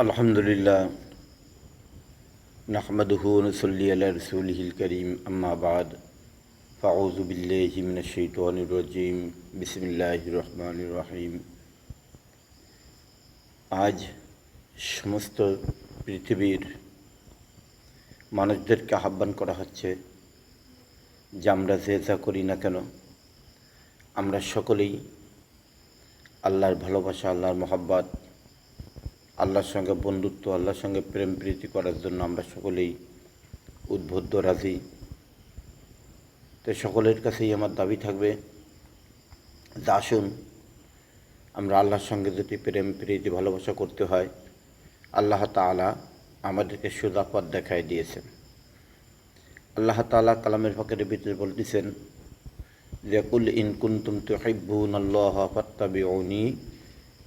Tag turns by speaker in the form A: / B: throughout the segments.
A: আলহামদুলিল্লাহ নাহমাদুহু ওয়া নুসাল্লি আলা রাসূলিহিল কারীম আম্মা বা'দ ফাউযু বিল্লাহি মিনাশ শাইতানির রাজীম বিসমিল্লাহির রহমানির রহিম। আজ সমস্ত পৃথিবীর মানুষদেরকে আহ্বান করা হচ্ছে যে আমরা যে যা করি না কেন আমরা সকলেই আল্লাহর ভালোবাসা, আল্লাহর মহব্বত, আল্লাহর সঙ্গে বন্ধুত্ব, আল্লাহর সঙ্গে প্রেম প্রীতি করার জন্য আমরা সকলেই উদ্বুদ্ধ রাজি। তো সকলের কাছেই আমার দাবি থাকবে যে আসুন আমরা আল্লাহর সঙ্গে যদি প্রেম প্রীতি ভালোবাসা করতে হয়, আল্লাহ তাআলা আমাদেরকে সোজা পথ দেখায় দিয়েছেন। আল্লাহ তাআলা কালামের ফাঁকের ভিতরে বলতেছেন যে কুল ইন কুনতুম তুহিব্বুনাল্লাহা ফাত্তাবিউনি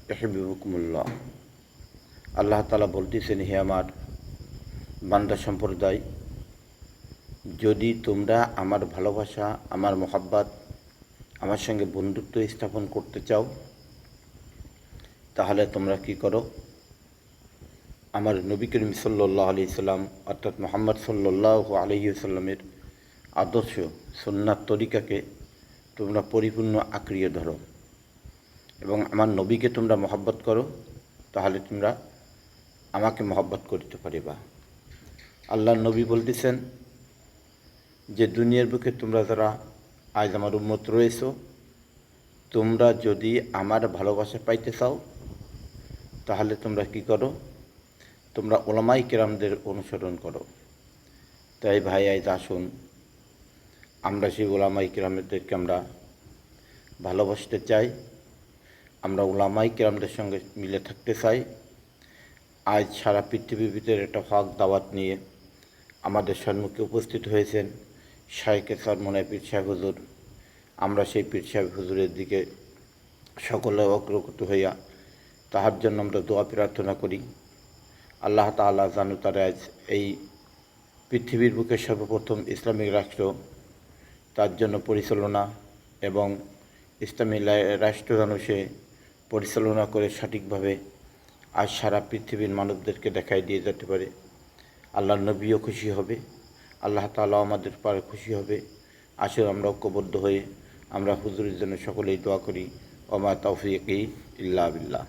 A: ইউহিব্বুকুমুল্লাহ। আল্লাহ তাআলা বলতেছেন, হে আমার বান্দা সম্প্রদায়, যদি তোমরা আমার ভালোবাসা, আমার মহব্বত, আমার সঙ্গে বন্ধুত্ব স্থাপন করতে চাও, তাহলে তোমরা কি করো? আমার নবী করিম সাল্লাল্লাহু আলাইহি সাল্লাম অর্থাৎ মুহাম্মদ সাল্লাল্লাহু আলাইহি সাল্লামের আদর্শ সুন্নাত তরিকাকে তোমরা পরিপূর্ণ আঁকড়িয়ে ধরো এবং আমার নবীকে তোমরা মহব্বত করো, তাহলে তোমরা আমাকে মহব্বত করতে পারিবা। আল্লাহর নবী বলতেছেন যে দুনিয়ার বুকে তোমরা যারা আজ আমার উম্মত রয়েছো, তোমরা যদি আমার ভালোবাসা পাইতে চাও, তাহলে তোমরা কি করো? তোমরা উলামায়ে কেরামদের অনুসরণ করো। তাই ভাই, আজ আসুন আমরা সেই উলামায়ে কেরামদেরকে আমরা ভালোবাসতে চাই, আমরা উলামায়ে কেরামদের সঙ্গে মিলে থাকতে চাই। আজ সারা পৃথিবীর ভিতরে একটা হক দাওয়াত নিয়ে আমাদের সম্মুখে উপস্থিত হয়েছেন শায়েখে চরমনাই পীর সাহেব হুজুর। আমরা সেই পীর সাহেব হুজুরের দিকে সকলে অগ্রগত হইয়া তাহার জন্য আমরা দোয়া প্রার্থনা করি। আল্লাহ তাআলা যেন তার আজ এই পৃথিবীর বুকে সর্বপ্রথম ইসলামিক রাষ্ট্র, তার জন্য পরিচালনা এবং ইসলামী রাষ্ট্র যেন সে পরিচালনা করে সঠিকভাবে আজ সারা পৃথিবীর মানবদেরকে দেখাই দিয়ে যেতে পারে। আল্লাহর নবীও খুশি হবে, আল্লাহ তাআলা আমাদের পারে খুশি হবে। আসলে আমরা ঐক্যবদ্ধ হয়ে আমরা হুজুরের জন্য সকলেই দোয়া করি। ওমা তাওফিকি ইল্লা বিল্লাহ।